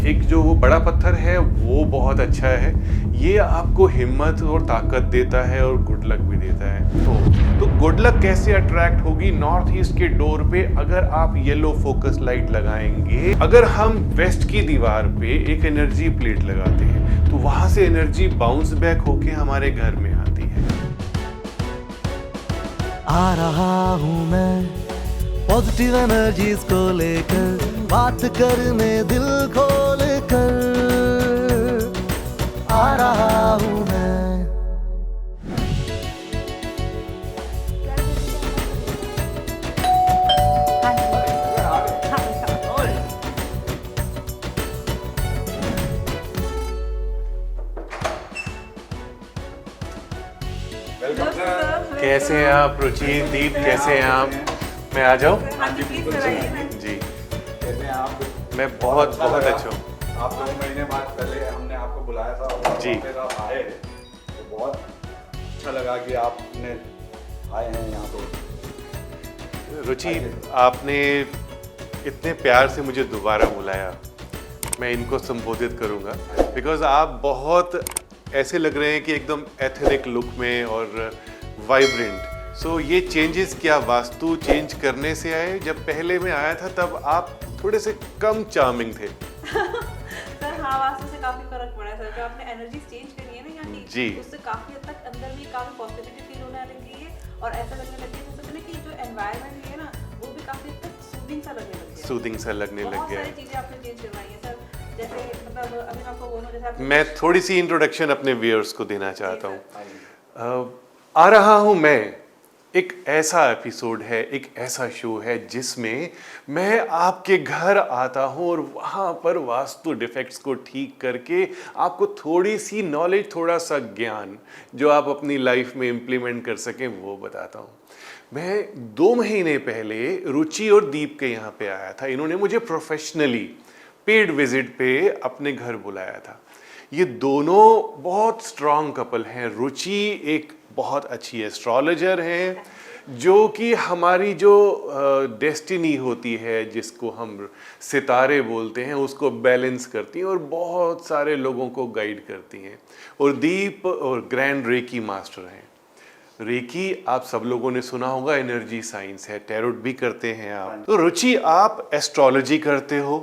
एक जो वो बड़ा पत्थर है वो बहुत अच्छा है, ये आपको हिम्मत और ताकत देता है और गुड लक भी देता है। तो गुड लक कैसे अट्रैक्ट होगी नॉर्थ ईस्ट के डोर पे? अगर आप येलो फोकस लाइट लगाएंगे, अगर हम वेस्ट की दीवार पे एक एनर्जी प्लेट लगाते हैं तो वहां से एनर्जी बाउंस बैक होके हमारे घर में आती है। आ रहा हूँ मैं पॉजिटिव एनर्जीज को लेकर, बात करने दिल खोल कर आ रहा हूँ मैं। कैसे हैं आप रुचि, दीप, कैसे हैं आप? मैं आ जाऊं? जी, कैसे हैं आप? मैं बहुत बहुत अच्छा हूँ। आप 2 महीने बाद पहले हमने आपको बुलाया था और जी। फिर आप आए, तो बहुत अच्छा लगा कि आपने आए हैं यहाँ पर। रुचि, आपने इतने प्यार से मुझे दोबारा बुलाया, मैं इनको संबोधित करूँगा बिकॉज आप बहुत ऐसे लग रहे हैं कि एकदम एथनिक लुक में और वाइब्रेंट। सो ये चेंजेस क्या वास्तु चेंज करने से आए? जब पहले मैं आया था तब आप थोड़े से कम चार्मिंग थे। सर हाँ, वास्तु से काफी फर्क पड़ा है सर। जो आपने एनर्जी चेंज करी है ना यहाँ की, जी। उससे काफी हद तक अंदर भी काफी पॉजिटिविटी फील होने लगी है और ऐसा लगने लग गया जैसे कि जो एनवायरनमेंट है ना वो भी काफी हद तक सूदिंग सा लगने लग गया। सूदिंग सा लगने लग बहुत गया सारी चीजें आपने चेंज करवाई है सर। जैसे मतलब अभी मैं आपको बोलूं, जैसे मैं थोड़ी सी इंट्रोडक्शन अपने व्यूअर्स को देना चाहता जी, हूँ। आ रहा हूँ मैं एक ऐसा एपिसोड है, एक ऐसा शो है जिसमें मैं आपके घर आता हूँ और वहाँ पर वास्तु डिफेक्ट्स को ठीक करके आपको थोड़ी सी नॉलेज, थोड़ा सा ज्ञान जो आप अपनी लाइफ में इम्प्लीमेंट कर सकें वो बताता हूँ। मैं 2 महीने पहले रुचि और दीप के यहाँ पे आया था। इन्होंने मुझे प्रोफेशनली पेड विजिट पे अपने घर बुलाया था। ये दोनों बहुत स्ट्रांग कपल हैं। रुचि एक बहुत अच्छी एस्ट्रोलॉजर हैं जो कि हमारी जो डेस्टिनी होती है, जिसको हम सितारे बोलते हैं, उसको बैलेंस करती हैं और बहुत सारे लोगों को गाइड करती हैं। और दीप और ग्रैंड रेकी मास्टर हैं। रेकी आप सब लोगों ने सुना होगा, एनर्जी साइंस है, टैरोट भी करते हैं आप। तो रुचि आप एस्ट्रोलॉजी करते हो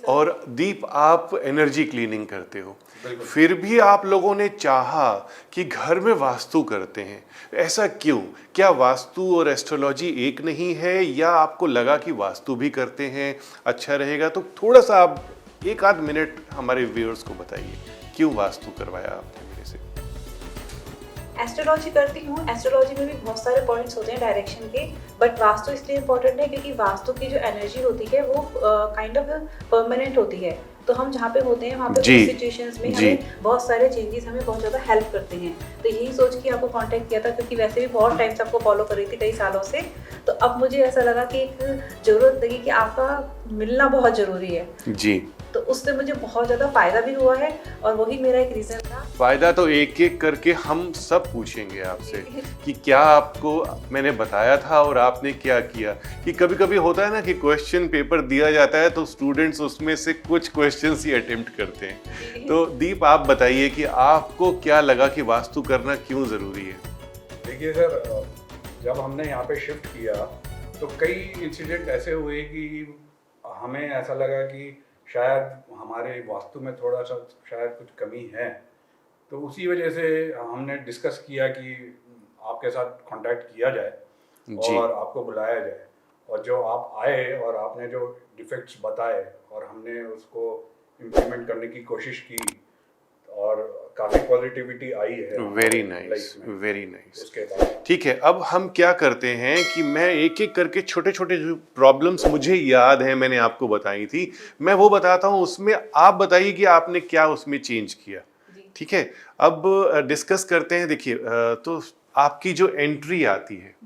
और दीप आप एनर्जी क्लीनिंग करते हो। फिर भी आप लोगों ने चाहा कि घर में वास्तु करते हैं, ऐसा क्यों? क्या वास्तु और एस्ट्रोलॉजी एक नहीं है, या आपको लगा कि वास्तु भी करते हैं अच्छा रहेगा? तो थोड़ा सा आप 1 आध मिनट हमारे व्यूअर्स को बताइए, क्यों वास्तु करवाया आपने मेरे से? एस्ट्रोलॉजी करती हूँ। एस्ट्रोलॉजी में भी बहुत सारे पॉइंट्स होते हैं डायरेक्शन के, बट वास्तु इसलिए इम्पोर्टेंट है क्योंकि वास्तु की जो एनर्जी होती है वो काइंड ऑफ परमानेंट होती है। तो हम जहाँ पे होते हैं वहाँ पे सिचुएशंस में हमें बहुत सारे चेंजेस हमें बहुत ज़्यादा हेल्प करते हैं। तो यही सोच के आपको कांटेक्ट किया था, क्योंकि वैसे भी बहुत टाइम से आपको फॉलो कर रही थी कई सालों से। तो अब मुझे ऐसा लगा कि एक ज़रूरत लगी कि आपका मिलना बहुत ज़रूरी है जी। तो उससे मुझे बहुत ज़्यादा फ़ायदा भी हुआ है और वही मेरा एक रीज़न था। फायदा तो एक एक करके हम सब पूछेंगे आपसे कि क्या आपको मैंने बताया था और आपने क्या किया। कि कभी कभी होता है ना कि क्वेश्चन पेपर दिया जाता है तो स्टूडेंट्स उसमें से कुछ क्वेश्चंस ही अटेम्प्ट करते हैं। तो दीप आप बताइए कि आपको क्या लगा कि वास्तु करना क्यों ज़रूरी है? देखिए सर, जब हमने यहाँ पे शिफ्ट किया तो कई इंसिडेंट ऐसे हुए कि हमें ऐसा लगा कि शायद हमारे वास्तु में थोड़ा सा शायद कुछ कमी है। तो उसी वजह से हमने डिस्कस किया कि आपके साथ कांटेक्ट किया जाए और आपको बुलाया जाए। और जो आप आए और आपने जो डिफेक्ट्स बताए और हमने उसको इम्प्लीमेंट करने की कोशिश की और काफ़ी पॉजिटिविटी आई है। Very nice, very nice. उसके बाद ठीक है, अब हम क्या करते हैं कि मैं एक एक करके छोटे छोटे जो प्रॉब्लम्स मुझे याद हैं मैंने आपको बताई थी, मैं वो बताता हूँ, उसमें आप बताइए कि आपने क्या उसमें चेंज किया। ठीक है, अब डिस्कस करते हैं। देखिए तो आपकी जो एंट्री आती है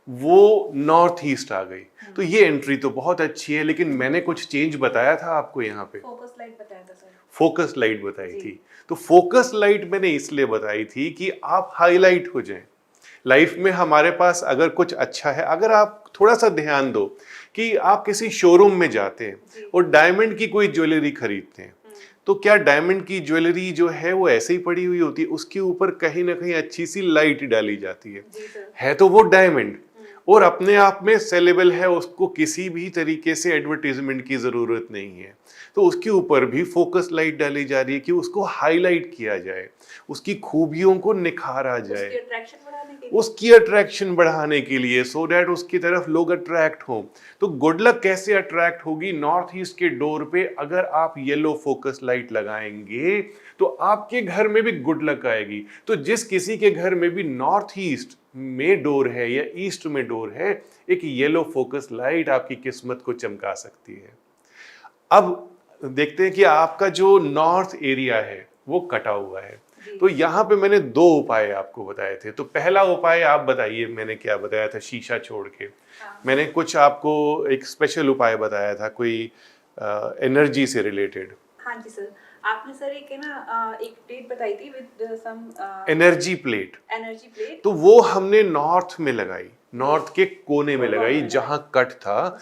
वो नॉर्थ ईस्ट आ गई, तो ये एंट्री तो बहुत अच्छी है, लेकिन मैंने कुछ चेंज बताया था आपको यहाँ पे। फोकस लाइट बताया था सर। फोकस लाइट बताई थी। तो फोकस लाइट मैंने इसलिए बताई थी कि आप हाईलाइट हो जाएं लाइफ में। हमारे पास अगर कुछ अच्छा है, अगर आप थोड़ा सा ध्यान दो कि आप किसी शोरूम में जाते हैं और डायमंड की कोई ज्वेलरी खरीदते हैं, तो क्या डायमंड की ज्वेलरी जो है वो ऐसे ही पड़ी हुई होती है? उसके ऊपर कहीं ना कहीं अच्छी सी लाइट डाली जाती है तो वो डायमंड और अपने आप में सेलेबल है, उसको किसी भी तरीके से एडवर्टीजमेंट की जरूरत नहीं है। तो उसके ऊपर भी फोकस लाइट डाली जा रही है कि उसको हाईलाइट किया जाए, उसकी खूबियों को निखारा जाए, उसकी अट्रैक्शन बढ़ाने के लिए, सो दैट उसकी तरफ लोग अट्रैक्ट हो। तो गुड लक कैसे अट्रैक्ट होगी? नॉर्थ ईस्ट के डोर पे अगर आप येलो फोकस लाइट लगाएंगे तो आपके घर में भी गुड लक आएगी। तो जिस किसी के घर में भी नॉर्थ ईस्ट में डोर है या ईस्ट में डोर है, एक येलो फोकस लाइट आपकी किस्मत को चमका सकती है। अब देखते हैं कि आपका जो नॉर्थ एरिया है वो कटा हुआ है, तो यहाँ पे मैंने 2 उपाय आपको बताए थे। तो पहला उपाय आप बताइए, मैंने क्या बताया था शीशा छोड़ के? मैंने कुछ आपको एक स्पेशल उपाय बताया था, कोई एनर्जी से रिलेटेड। हाँ जी सर, आपने सर एक है ना एक प्लेट बताई थी with some energy plate. Energy plate, तो वो हमने नॉर्थ में लगाई, नॉर्थ के कोने में लगाई जहां कट था,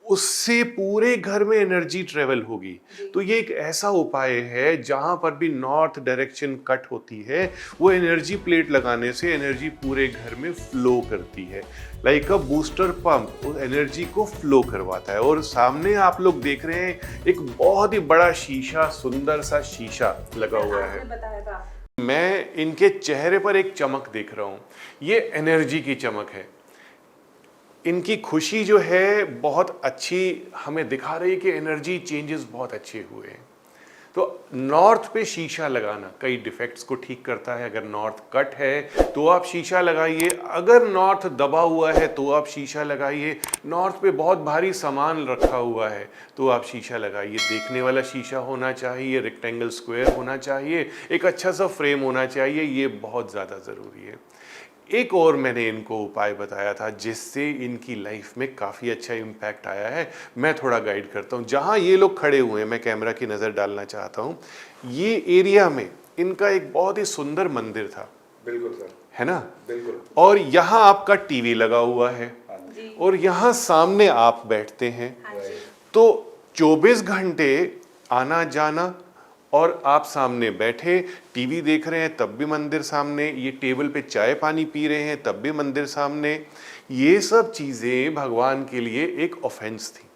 उससे पूरे घर में एनर्जी ट्रेवल होगी। तो ये एक ऐसा उपाय है जहां पर भी नॉर्थ डायरेक्शन कट होती है, वो एनर्जी प्लेट लगाने से एनर्जी पूरे घर में फ्लो करती है, लाइक अ बूस्टर पंप, वो एनर्जी को फ्लो करवाता है। और सामने आप लोग देख रहे हैं एक बहुत ही बड़ा शीशा, सुंदर सा शीशा लगा हुआ है। मैं इनके चेहरे पर एक चमक देख रहा हूं, ये एनर्जी की चमक है। इनकी खुशी जो है बहुत अच्छी हमें दिखा रही है कि एनर्जी चेंजेस बहुत अच्छे हुए हैं। तो नॉर्थ पे शीशा लगाना कई डिफेक्ट्स को ठीक करता है। अगर नॉर्थ कट है तो आप शीशा लगाइए, अगर नॉर्थ दबा हुआ है तो आप शीशा लगाइए, नॉर्थ पे बहुत भारी सामान रखा हुआ है तो आप शीशा लगाइए। देखने वाला शीशा होना चाहिए, रेक्टेंगल स्क्वायर होना चाहिए, एक अच्छा सा फ्रेम होना चाहिए, ये बहुत ज़्यादा ज़रूरी है। एक और मैंने इनको उपाय बताया था जिससे इनकी लाइफ में काफ़ी अच्छा इम्पैक्ट आया है, मैं थोड़ा गाइड करता हूँ। जहाँ ये लोग खड़े हुए हैं, मैं कैमरा की नज़र डालना चाहता हूँ, ये एरिया में इनका एक बहुत ही सुंदर मंदिर था। बिल्कुल सर, है ना? बिल्कुल। और यहाँ आपका टीवी लगा हुआ है और यहाँ सामने आप बैठते हैं, तो 24 घंटे आना जाना, और आप सामने बैठे टीवी देख रहे हैं तब भी मंदिर सामने, ये टेबल पे चाय पानी पी रहे हैं तब भी मंदिर सामने। ये सब चीजें भगवान के लिए एक ऑफेंस थी।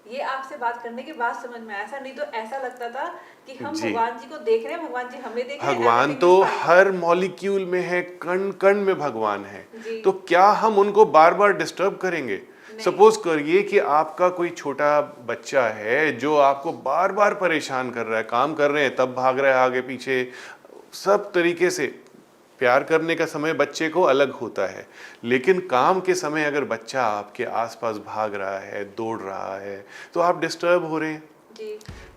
ये आपसे बात करने के बाद समझ में आया, ऐसा नहीं तो ऐसा लगता था कि हम भगवान जी को देख रहे हैं, भगवान जी हमें देख रहे हैं। भगवान तो हर मॉलिक्यूल में है, कण कण में भगवान है, तो क्या हम उनको बार बार डिस्टर्ब करेंगे? सपोज करिए कि आपका कोई छोटा बच्चा है जो आपको बार बार परेशान कर रहा है, काम कर रहे हैं तब भाग रहा है आगे पीछे, सब तरीके से। प्यार करने का समय बच्चे को अलग होता है, लेकिन काम के समय अगर बच्चा आपके आसपास भाग रहा है, दौड़ रहा है, तो आप डिस्टर्ब हो रहे हैं।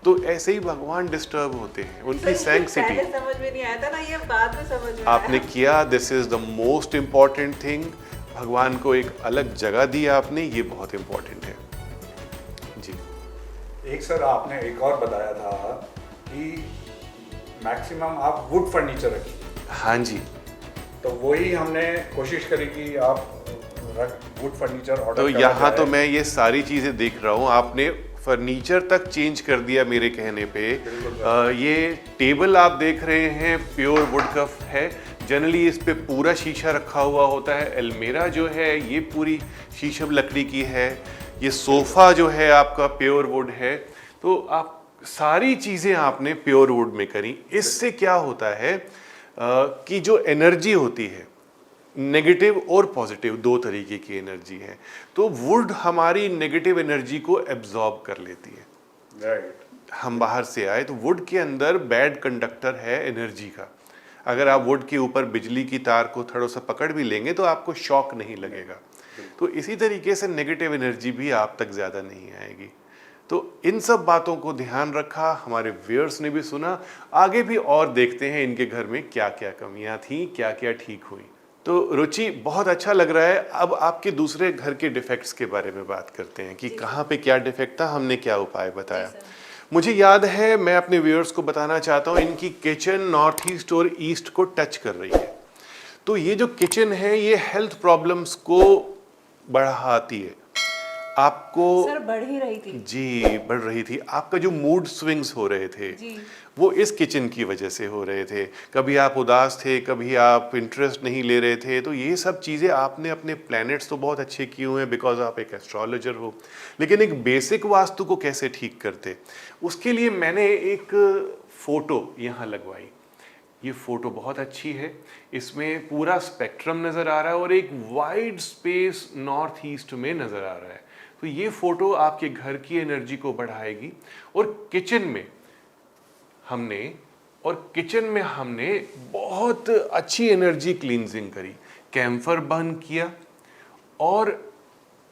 तो ऐसे ही भगवान डिस्टर्ब होते हैं, उनकी सैंक्टिटी समझ में नहीं आया था ना, ये बाद में समझ में आपने किया। This is the most important thing. भगवान को एक अलग जगह दी आपने, ये बहुत इम्पोर्टेंट है जी। एक सर आपने एक और बताया था कि मैक्सिमम आप वुड फर्नीचर रखिए। हाँ जी, तो वही हमने कोशिश करी कि आप वुड फर्नीचर ऑर्डर। तो यहाँ तो मैं ये सारी चीज़ें देख रहा हूँ, आपने फर्नीचर तक चेंज कर दिया मेरे कहने पे। ये टेबल आप देख रहे हैं प्योर वुड का है, जनरली इस पे पूरा शीशा रखा हुआ होता है। अलमीरा जो है ये पूरी शीशम लकड़ी की है, ये सोफ़ा जो है आपका प्योर वुड है। तो आप सारी चीज़ें आपने प्योर वुड में करी। इससे क्या होता है कि जो एनर्जी होती है, नेगेटिव और पॉजिटिव, 2 तरीके की एनर्जी है, तो वुड हमारी नेगेटिव एनर्जी को एब्जॉर्ब कर लेती है। राइट। हम बाहर से आए तो वुड के अंदर बैड कंडक्टर है एनर्जी का। अगर आप वुड के ऊपर बिजली की तार को थोड़ा सा पकड़ भी लेंगे तो आपको शॉक नहीं लगेगा। तो इसी तरीके से नेगेटिव एनर्जी भी आप तक ज़्यादा नहीं आएगी। तो इन सब बातों को ध्यान रखा, हमारे व्यूअर्स ने भी सुना। आगे भी और देखते हैं इनके घर में क्या क्या कमियां थी, क्या क्या ठीक हुई। तो रुचि, बहुत अच्छा लग रहा है। अब आपके दूसरे घर के डिफेक्ट्स के बारे में बात करते हैं कि कहाँ पे क्या डिफेक्ट था, हमने क्या उपाय बताया। मुझे याद है, मैं अपने व्यूअर्स को बताना चाहता हूँ, इनकी किचन नॉर्थ ईस्ट और ईस्ट को टच कर रही है। तो ये जो किचन है ये हेल्थ प्रॉब्लम्स को बढ़ाती है, आपको सर बढ़ ही रही थी जी बढ़ रही थी। आपका जो मूड स्विंग्स हो रहे थे जी। वो इस किचन की वजह से हो रहे थे। कभी आप उदास थे, कभी आप इंटरेस्ट नहीं ले रहे थे। तो ये सब चीज़ें आपने अपने प्लैनेट्स तो बहुत अच्छे किए हुए हैं बिकॉज आप एक एस्ट्रोलॉजर हो, लेकिन एक बेसिक वास्तु को कैसे ठीक करते, उसके लिए मैंने एक फ़ोटो यहाँ लगवाई। ये फ़ोटो बहुत अच्छी है, इसमें पूरा स्पेक्ट्रम नज़र आ रहा है और एक वाइड स्पेस नॉर्थ ईस्ट में नज़र आ रहा है। तो ये फ़ोटो आपके घर की एनर्जी को बढ़ाएगी। और किचन में हमने बहुत अच्छी एनर्जी क्लींजिंग करी, कैम्फर बर्न किया और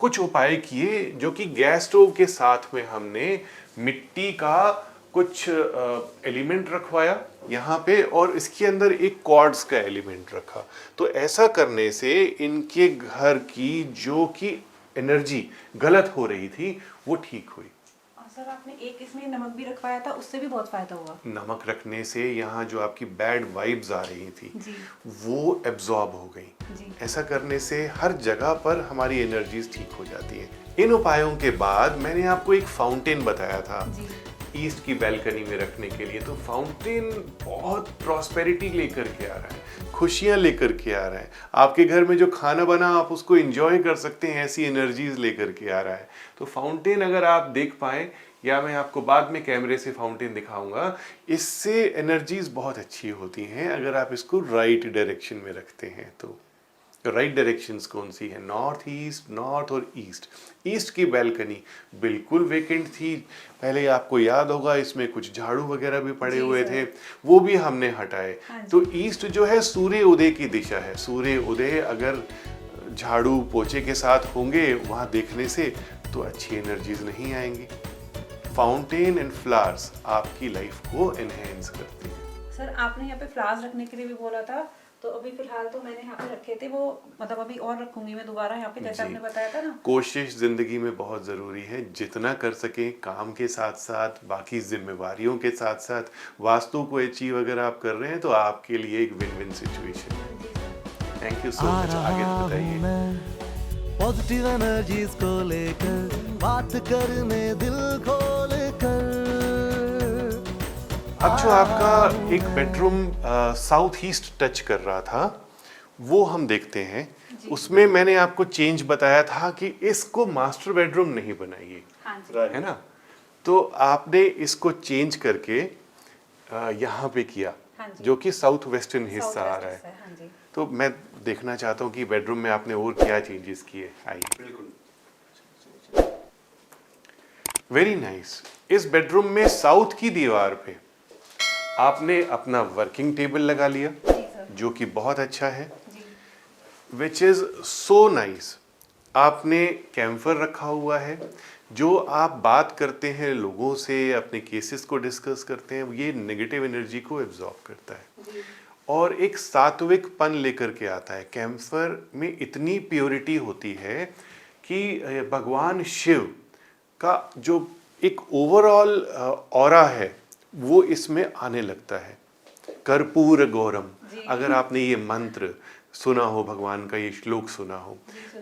कुछ उपाय किए जो कि गैस स्टोव के साथ में हमने मिट्टी का कुछ एलिमेंट रखवाया यहाँ पे और इसके अंदर एक क्वार्ट्ज का एलिमेंट रखा। तो ऐसा करने से इनके घर की जो कि एनर्जी गलत हो रही थी वो ठीक हुई। और सर आपने एक इसमें नमक भी रखवाया था, उससे भी बहुत फायदा हुआ। नमक रखने से यहाँ जो आपकी बैड वाइब्स आ रही थी जी। वो एब्जॉर्ब हो गई। जी। ऐसा करने से हर जगह पर हमारी एनर्जीज ठीक हो जाती हैं। इन उपायों के बाद मैंने आपको एक फाउंटेन बताया था जी। ईस्ट की बैल्कनी में रखने के लिए। तो फाउंटेन बहुत प्रॉस्पेरिटी लेकर के आ रहा है, खुशियां लेकर के आ रहा है। आपके घर में जो खाना बना आप उसको एंजॉय कर सकते हैं, ऐसी एनर्जीज लेकर के आ रहा है। तो फाउंटेन अगर आप देख पाएं, या मैं आपको बाद में कैमरे से फाउंटेन दिखाऊंगा, इससे एनर्जीज बहुत अच्छी होती हैं अगर आप इसको राइट डायरेक्शन में रखते हैं। तो राइट डायरेक्शंस कौन सी है? नॉर्थ ईस्ट, नॉर्थ और ईस्ट। ईस्ट की बैल्कनी बिल्कुल वेकेंट थी। पहले आपको याद होगा इसमें कुछ झाड़ू वगैरह भी पड़े हुए थे, वो भी हमने हटाए। तो ईस्ट जो है सूर्य उदय की दिशा है। सूर्य उदय अगर झाड़ू पोछे के साथ होंगे वहाँ देखने से तो अच्छी एनर्जीज नहीं आएंगी। फाउंटेन एंड फ्लावर्स आपकी लाइफ को एनहेंस करते हैं। सर आपने यहाँ पे फ्लावर्स रखने के लिए भी बोला था, तो अभी फिलहाल तो मैंने यहाँ पे रखे थे, वो मतलब अभी और रखूंगी मैं दोबारा यहाँ पे, जैसे आपने बताया था ना। कोशिश जिंदगी में बहुत जरूरी है, जितना कर सके काम के साथ साथ, बाकी जिम्मेवारियों के साथ साथ वास्तु को अचीव अगर आप कर रहे हैं तो आपके लिए एक विन विन सिचुएशन है। Thank you so much. आगे बताइए। पॉजिटिव एनर्जीज को लेकर बात करने दिल खोल कर। अब जो आपका एक बेडरूम साउथ ईस्ट टच कर रहा था वो हम देखते हैं। उसमें मैंने आपको चेंज बताया था कि इसको मास्टर बेडरूम नहीं बनाइए, है ना? तो आपने इसको चेंज करके यहाँ पे किया, जो कि साउथ वेस्टर्न हिस्सा आ रहा है। तो मैं देखना चाहता हूँ कि बेडरूम में आपने और क्या चेंजेस किए। आइए। बिल्कुल। Very nice. इस बेडरूम में साउथ की दीवार पे आपने अपना वर्किंग टेबल लगा लिया, जो कि बहुत अच्छा है, विच इज सो नाइस। आपने कैम्फर रखा हुआ है, जो आप बात करते हैं लोगों से, अपने केसेस को डिस्कस करते हैं, ये नेगेटिव एनर्जी को एब्जॉर्ब करता है और एक सात्विक पन लेकर के आता है। कैम्फर में इतनी प्योरिटी होती है कि भगवान शिव का जो एक ओवरऑल ऑरा है वो इसमें आने लगता है। कर्पूर गौरम, अगर आपने ये मंत्र सुना हो, भगवान का ये श्लोक सुना हो,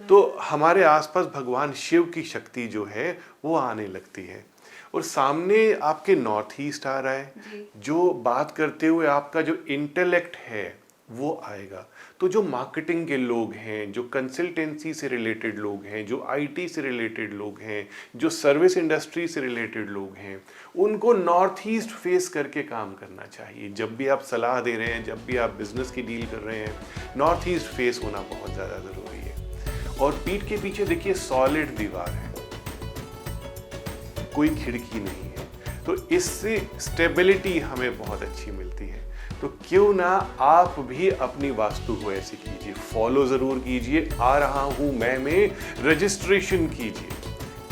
तो हमारे आसपास भगवान शिव की शक्ति जो है वो आने लगती है। और सामने आपके नॉर्थ ईस्ट आ रहा है, जो बात करते हुए आपका जो इंटेलेक्ट है वो आएगा। तो जो मार्केटिंग के लोग हैं, जो कंसल्टेंसी से रिलेटेड लोग हैं, जो आईटी से रिलेटेड लोग हैं, जो सर्विस इंडस्ट्री से रिलेटेड लोग हैं, उनको नॉर्थ ईस्ट फेस करके काम करना चाहिए। जब भी आप सलाह दे रहे हैं, जब भी आप बिजनेस की डील कर रहे हैं, नॉर्थ ईस्ट फेस होना बहुत ज़्यादा ज़रूरी है। और पीठ के पीछे देखिए सॉलिड दीवार है, कोई खिड़की नहीं है, तो इससे स्टेबिलिटी हमें बहुत अच्छी मिलती है। तो क्यों ना आप भी अपनी वास्तु को ऐसे कीजिए, फॉलो ज़रूर कीजिए। आ रहा हूँ मैं में रजिस्ट्रेशन कीजिए।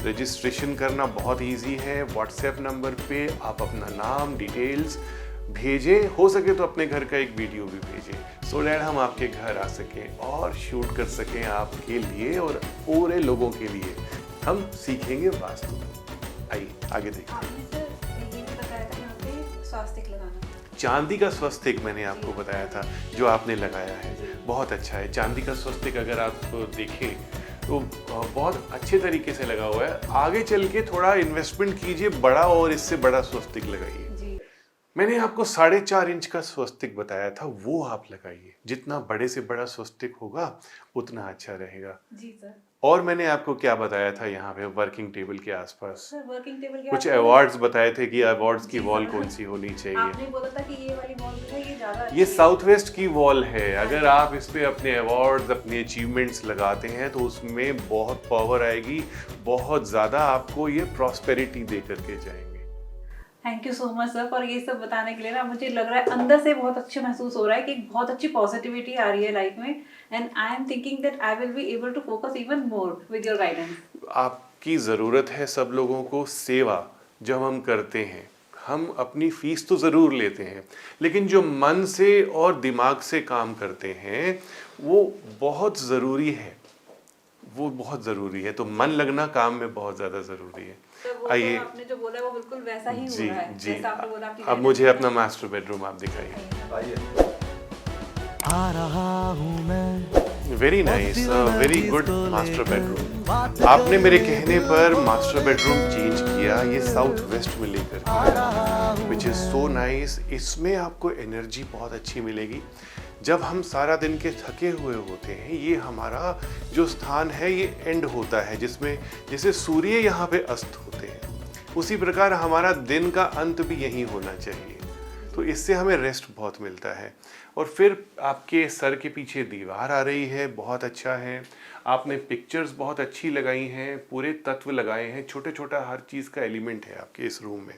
रजिस्ट्रेशन करना बहुत इजी है। व्हाट्सएप नंबर पे आप अपना नाम, डिटेल्स भेजें, हो सके तो अपने घर का एक वीडियो भी भेजें, सो दैट हम आपके घर आ सकें और शूट कर सकें आपके लिए और पूरे लोगों के लिए। हम सीखेंगे वास्तु। आइए आगे देखिए। चांदी का स्वस्तिक मैंने आपको बताया था, जो आपने लगाया है बहुत अच्छा है। चांदी का स्वस्तिक अगर आप देखें तो बहुत अच्छे तरीके से लगा हुआ है। आगे चल के थोड़ा इन्वेस्टमेंट कीजिए बड़ा, और इससे बड़ा स्वस्तिक लगाइए। जी मैंने आपको 4.5 इंच का स्वस्तिक बताया था, वो आप लगाइए। जितना बड़े से बड़ा स्वस्तिक होगा उतना अच्छा रहेगा। जी सर। और मैंने आपको क्या बताया था यहाँ पे वर्किंग टेबल के आसपास? सर वर्किंग टेबल के कुछ आसपास- अवार्ड्स बताए थे कि अवार्ड्स की जी वॉल सर। कौन सी होनी चाहिए। आपने बोला था कि ये वाली वॉल जो है ये ज्यादा अच्छी ये है। साउथ वेस्ट की वॉल है। अगर आप इस पे अपने अवार्ड्स, अपने अचीवमेंट्स लगाते हैं तो उसमें बहुत पावर आएगी, बहुत ज़्यादा आपको ये प्रॉस्पेरिटी दे करके जाएंगे। Thank you so much sir for ये सब बताने के लिए। ना मुझे लग रहा है अंदर से बहुत अच्छा महसूस हो रहा है कि एक बहुत अच्छी पॉजिटिविटी आ रही है लाइफ में, and I am thinking that I will be able to focus even more with your guidance. आपकी ज़रूरत है सब लोगों को। सेवा जब हम करते हैं, हम अपनी फीस तो ज़रूर लेते हैं, लेकिन जो मन से और दिमाग से काम करते हैं वो बहुत ज़रूरी है, वो बहुत ज़रूरी है। तो मन लगना काम में बहुत ज़्यादा ज़रूरी है। आइए, आपने जो बोला है वो बिल्कुल वैसा ही हो जी रहा है जी। जैसा आपने बोला। आपकी अब मुझे अपना मास्टर बेडरूम आप दिखाइए। आइए। आ रहा हूँ मैं very nice, very good master bedroom. आपने मेरे कहने पर मास्टर बेडरूम चेंज किया, ये साउथ वेस्ट में लेकर किया, विच इज़ सो नाइस। इसमें आपको एनर्जी बहुत अच्छी मिलेगी। जब हम सारा दिन के थके हुए होते हैं, ये हमारा जो स्थान है ये एंड होता है, जिसमें जैसे सूर्य यहाँ पे अस्त होते हैं, उसी प्रकार हमारा दिन का अंत भी यहीं होना चाहिए। तो इससे हमें रेस्ट बहुत मिलता है। और फिर आपके सर के पीछे दीवार आ रही है, बहुत अच्छा है। आपने पिक्चर्स बहुत अच्छी लगाई हैं, पूरे तत्व लगाए हैं, छोटे छोटा हर चीज़ का एलिमेंट है आपके इस रूम में,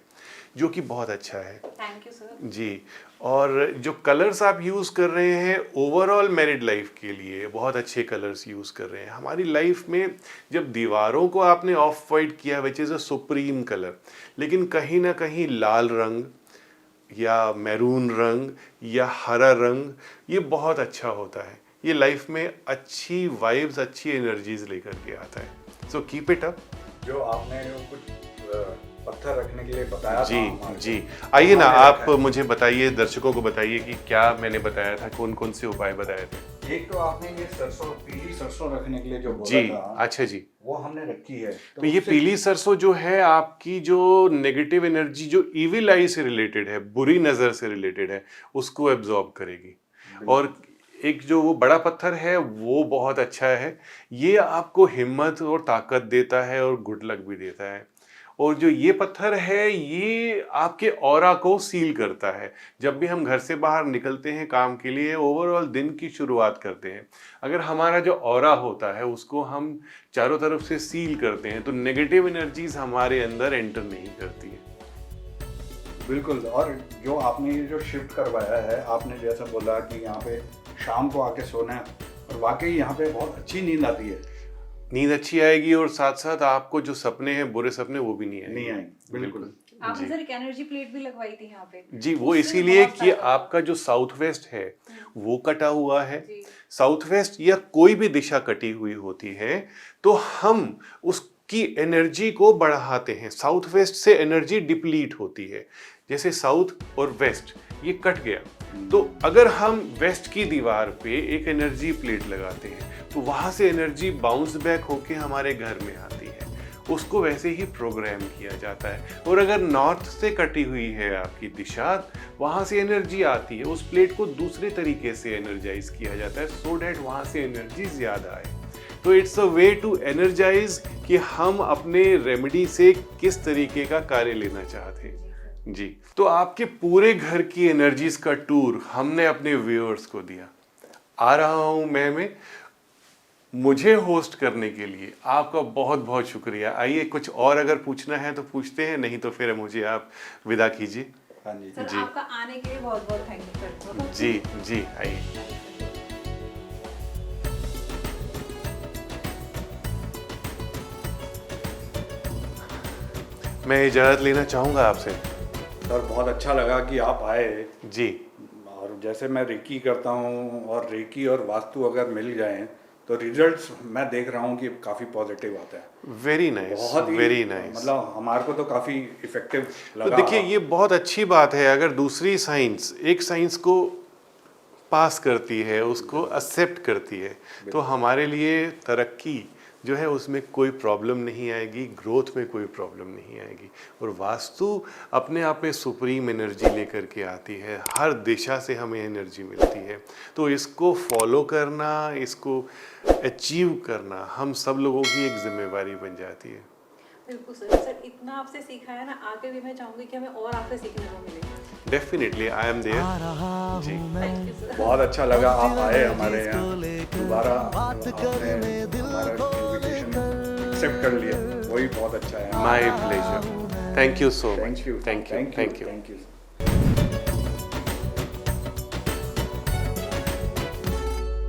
जो कि बहुत अच्छा है। Thank you sir. जी। और जो कलर्स आप यूज़ कर रहे हैं ओवरऑल मैरिड लाइफ के लिए बहुत अच्छे कलर्स यूज़ कर रहे हैं। हमारी लाइफ में जब दीवारों को आपने ऑफ वाइट किया, which is a supreme colour, लेकिन कहीं ना कहीं लाल रंग या मैरून रंग या हरा रंग, ये बहुत अच्छा होता है। ये लाइफ में अच्छी वाइब्स, अच्छी एनर्जीज लेकर के आता है। So keep it up. जो आपने जो कुछ पत्थर रखने के लिए बताया जी था हमारे जी। को, आइए ना, हमने आप रखा है। मुझे बताइए, दर्शकों को बताइए कि क्या मैंने बताया था, कौन कौन से उपाय बताए थे। एक तो आपने ये सरसों, पीली सरसों रखने के लिए जो बोला जी, था, अच्छा जी। वो हमने रखी है। तो ये उससे- पीली सरसों जो है आपकी जो नेगेटिव एनर्जी, जो इविल आई से रिलेटेड है, बुरी नज़र से रिलेटेड है, उसको एब्जॉर्ब करेगी। और एक जो वो बड़ा पत्थर है वो बहुत अच्छा है, ये आपको हिम्मत और ताकत देता है और गुड लक भी देता है। और जो ये पत्थर है ये आपके ऑरा को सील करता है। जब भी हम घर से बाहर निकलते हैं काम के लिए, ओवरऑल दिन की शुरुआत करते हैं, अगर हमारा जो ऑरा होता है उसको हम चारों तरफ से सील करते हैं तो नेगेटिव एनर्जीज हमारे अंदर एंटर नहीं करती है। बिल्कुल। और जो आपने ये जो शिफ्ट करवाया है, आपने जैसा बोला कि यहाँ पे शाम को आके सोना है, और वाकई यहाँ पे बहुत अच्छी नींद आती है। नींद अच्छी आएगी और साथ साथ आपको जो सपने हैं, बुरे सपने, वो भी नहीं आएंगे। नहीं आएंगे, बिल्कुल। आपने सर एक एनर्जी प्लेट भी लगवाई थी यहाँ पे। जी, वो उससे इसीलिए बहुत कि सारा- आपका जो साउथ वेस्ट है वो कटा हुआ है। जी। साउथ वेस्ट या कोई भी दिशा कटी हुई होती है तो हम उसकी एनर्जी को बढ़ाते हैं। साउथ वेस्ट से एनर्जी डिप्लीट होती है। जैसे साउथ और वेस्ट ये कट गया, तो अगर हम वेस्ट की दीवार पे एक एनर्जी प्लेट लगाते हैं तो वहां से एनर्जी बाउंस बैक होके हमारे घर में आती है। उसको वैसे ही प्रोग्राम किया जाता है। और अगर नॉर्थ से कटी हुई है आपकी दिशा, वहां से एनर्जी आती है, उस प्लेट को दूसरे तरीके से एनर्जाइज किया जाता है सो डैट वहां से एनर्जी ज्यादा आए। तो it's a way to energize कि हम अपने रेमेडी से किस तरीके का कार्य लेना चाहते हैं। जी, तो आपके पूरे घर की एनर्जीज का टूर हमने अपने व्यूअर्स को दिया। आ रहा हूं मैं में मुझे होस्ट करने के लिए आपका बहुत बहुत शुक्रिया। आइए, कुछ और अगर पूछना है तो पूछते हैं, नहीं तो फिर मुझे आप विदा कीजिए। हाँ जी। सर जी। आपका आने के लिए बहुत बहुत थैंक यू सर। जी जी, आइए। मैं इजाज़त लेना चाहूँगा आपसे। सर बहुत अच्छा लगा कि आप आए। जी और जैसे मैं रेकी करता हूँ, और रेकी और वास्तु अगर मिल जाएं तो रिजल्ट्स मैं देख रहा हूँ कि काफ़ी पॉजिटिव आता है। वेरी नाइस, बहुत ही वेरी नाइस। मतलब हमारे को तो काफ़ी इफेक्टिव तो लगा। देखिए, ये बहुत अच्छी बात है अगर दूसरी साइंस एक साइंस को पास करती है, उसको एक्सेप्ट करती है, तो हमारे लिए तरक्की जो है उसमें कोई प्रॉब्लम नहीं आएगी, ग्रोथ में कोई प्रॉब्लम नहीं आएगी। और वास्तु अपने आप में सुप्रीम एनर्जी लेकर के आती है, हर दिशा से हमें एनर्जी मिलती है। तो इसको फॉलो करना, इसको अचीव करना हम सब लोगों की एक जिम्मेवारी बन जाती है। बिल्कुल सर, इतना आपसे सीखा है ना, आगे भी मैं चाहूंगी कि हमें और आपसे सीखने को मिले। Definitely I am there. आ रहा जी। हूँ मैं थैंक यू सर। बहुत अच्छा लगा आप आए हमारे यहाँ, लेकर दोबारा बात आपने करने दिल हमारा खोल इनविटेशन एक्सेप्ट कर लिया, वही बहुत अच्छा है। My pleasure. Thank you so much. Thank you, thank you, thank you. Thank you.